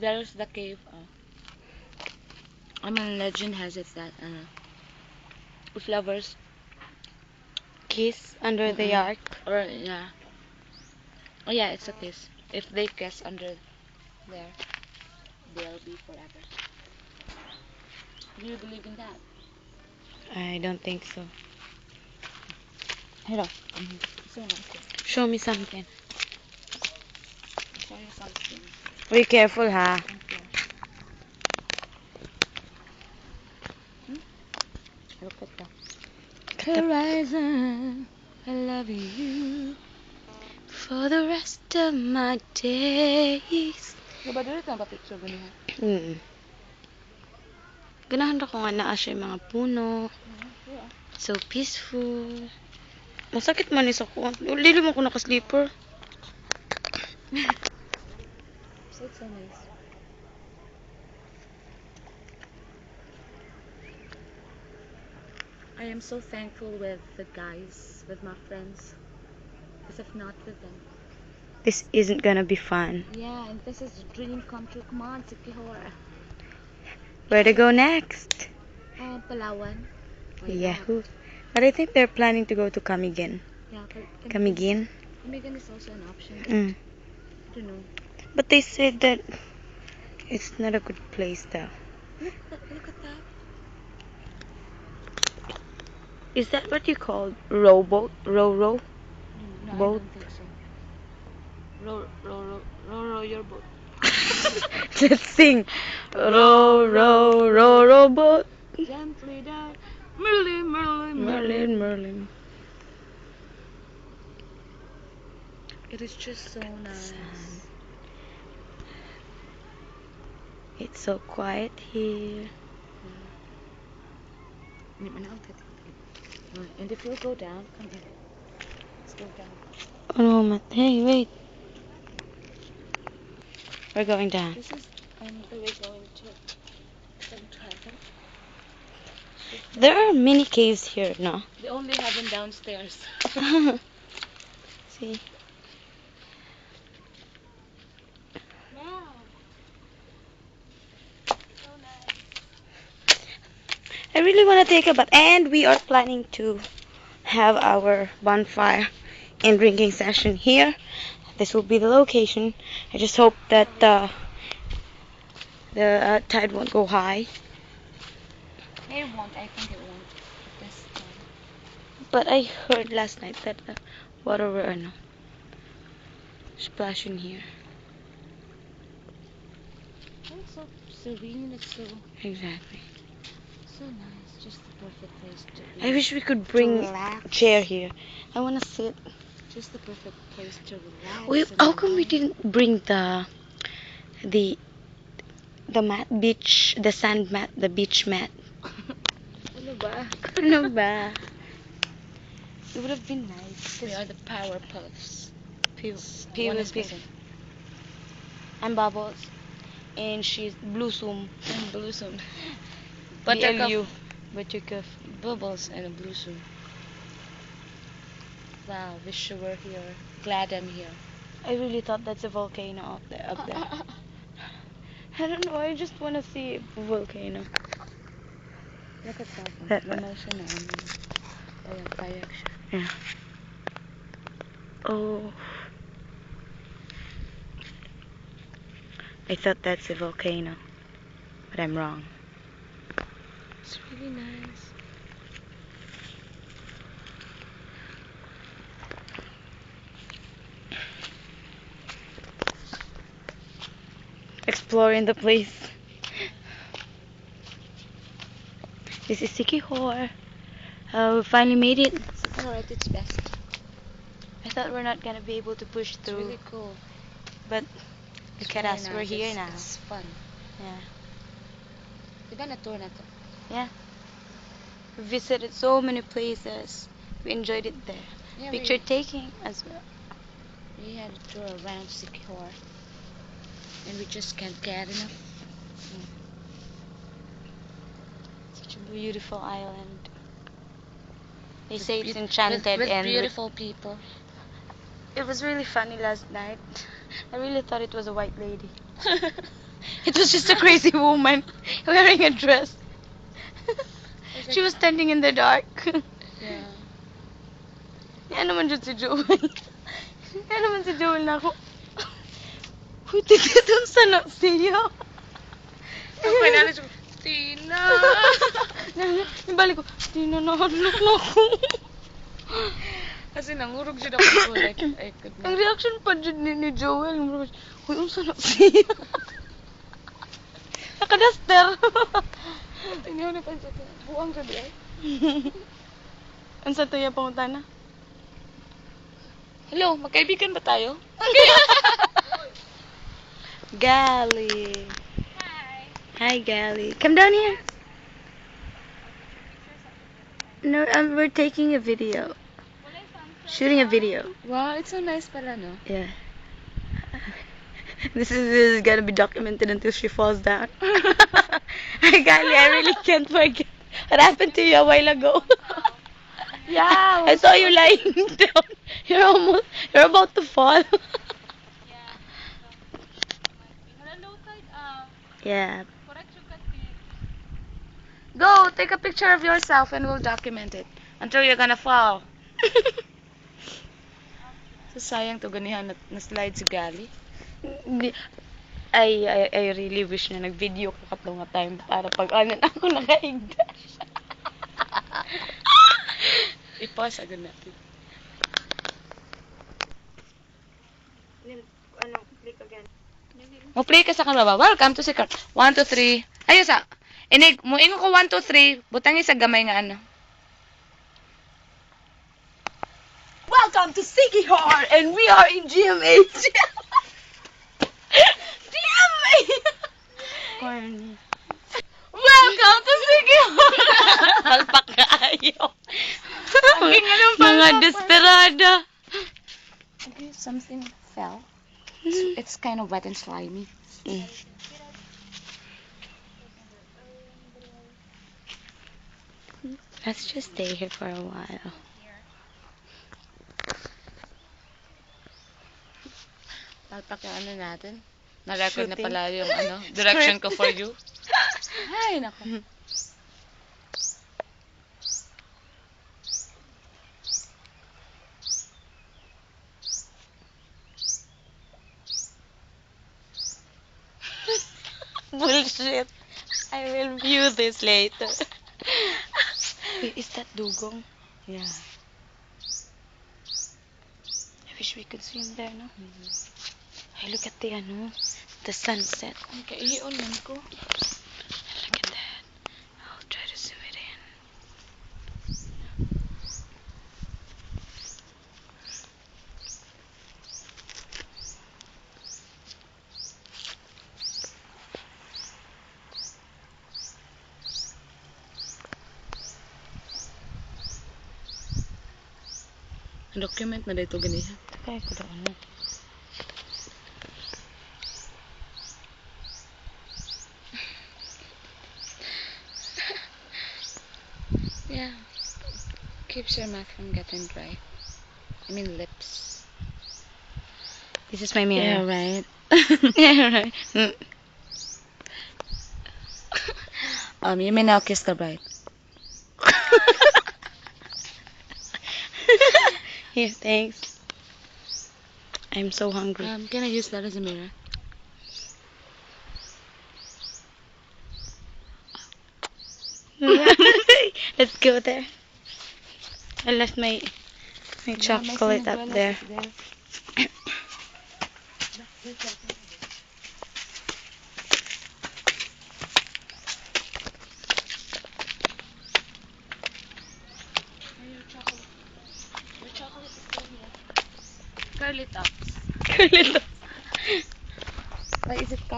there's the cave. I mean, legend has it that if lovers Kiss under the mm-mm, ark. or yeah, oh yeah, it's a kiss. If they kiss under there, they'll be forever. Do you believe in that? I don't think so. Hello. So nice. Show me something. Show you something. Be careful, ha. Okay. Look at that. Horizon, I love you. For the rest of my days. Diba dito ka ba picture ganyan? Ganahan ko nga naa siya yung mga puno. Yeah. So peaceful. Masakit man isa ko. Lili mo ko naka-sleeper. So it's so nice. I am so thankful with the guys, with my friends. Because if not with them. This isn't gonna be fun. Yeah, and this is a dream come true. Come on, Sikihor. Where to go next? Palawan. Yahoo. But I think they're planning to go to Camiguin. Yeah, but Camiguin? Camiguin is also an option. I don't know. But they said that it's not a good place though. Look at that. Is that what you call rowboat? Row? No, Boat? I don't think so. Row your boat. Let's sing. Row boat. Gently down. Merlin. Merlin. It is just so nice. It's so quiet here. And if you go down, come here. Let's go down. Oh no, hey, wait. We're going down. This is the way going to the dragon. There are many caves here, no? They only have them downstairs. See? I really want to take a bath, and we are planning to have our bonfire and drinking session here. This will be the location. I just hope that the tide won't go high. It won't. I think it won't this time. But I heard last night that the water were splashing here. It's so serene. It's so Exactly. so nice. Just the perfect place to be. I wish we could bring relax. chair here. I want to sit. Just the perfect place to relax. Wait, how come we didn't bring the mat, the sand mat, the beach mat? Ano ba? Ano ba? It would have been nice. We are the Powerpuffs. One is pink. I'm Bubbles. And she's Bloosum. And Bloosum. BLU. Buttercup. Bubbles and a Bloosum. Wow, wish you were here. Glad I'm here. I really thought that's a volcano up there. I don't know, I just want to see a volcano. Look at that one. That Normal siya na kayak siya. Yeah. Oh. I thought that's a volcano. But I'm wrong. It's really nice. Exploring the place. This is Sikihor. We finally made it. It's alright, it's best. I thought we're not gonna be able to push It's through. really cool. But It's look at really us, nice. we're here now. It's fun. Yeah. Diba na-tour na to? Yeah. We visited so many places. We enjoyed it there. Yeah, Picture taking as well. we had a tour around Sikihor. And we just can't get enough. Such a beautiful island. They With say it's beau- enchanted with and beautiful people. it was really funny last night. I really thought it was a white lady. It was just a crazy woman wearing a dress. She was standing in the dark. Yeah. Yan naman dyan si Joel. Yan naman si Joel na ako. Uy, tigitong sana siya. Ang pinalis ko, Tina! Nabalik ko, Tina, nahanap na ako. Kasi nangurog siya ako. Like, I could Ang not. reaction pa dyan ni Joel. Uy, unsa na siya? Nakadaster. Tingnan na pa siya. Buang ka diya. Unsa to ya pangutana? Hello, magkaibigan ba tayo? Gally. Hi, Gally. Come down here. No, we're taking a video. Shooting a video. Wow, it's so nice pala, no? Yeah. This is gonna be documented until she falls down. Gally, I really can't forget what happened to you a while ago. Yeah. I saw you lying down. You're about to fall. Yeah. Go, take a picture of yourself and we'll document it until you're gonna fall. So, sayang to ganihan na slide si Gali. I really wish na nag-video ka katong nga time para pag anan ako nakaigda. I-pause agad natin. Ano, click again. Mo-play ka sa kanila ba? Welcome to Secret. 1, 2, 3. Ayun sa. Inig, mo ingo ko 1, 2, 3. Butang isa gamay nga ano. Welcome to Siggy Heart, and we are in GMH. GMH. Corny. Welcome to Siggy Palpak na ayaw. Ang ganun Mga palpak. desperada. Okay, something fell. It's kind of wet and slimy. Mm. Let's just stay here for a while. Palpak yung ano natin. Na-record na Shooting. pala yung ano, direction ko for you. Ay, nako. Bullshit. I will view this later. Wait, is that dugong? Yeah. I wish we could swim there, no? Hey, look at the ano, the sunset. Ay, kaihion man ko. Look at that. I'll try to zoom it in. Document na dito ganiha. Kaya ko daw ano. Yeah. Keeps your mouth from getting dry. I mean lips. This is my mirror. right. Yeah, right. You may now kiss the bride. Here, thanks. I'm so hungry. Can I use that as a mirror? Let's go there. I left my chocolate up there. Your chocolate is still here. Curly tops. Curly. Why is it curly?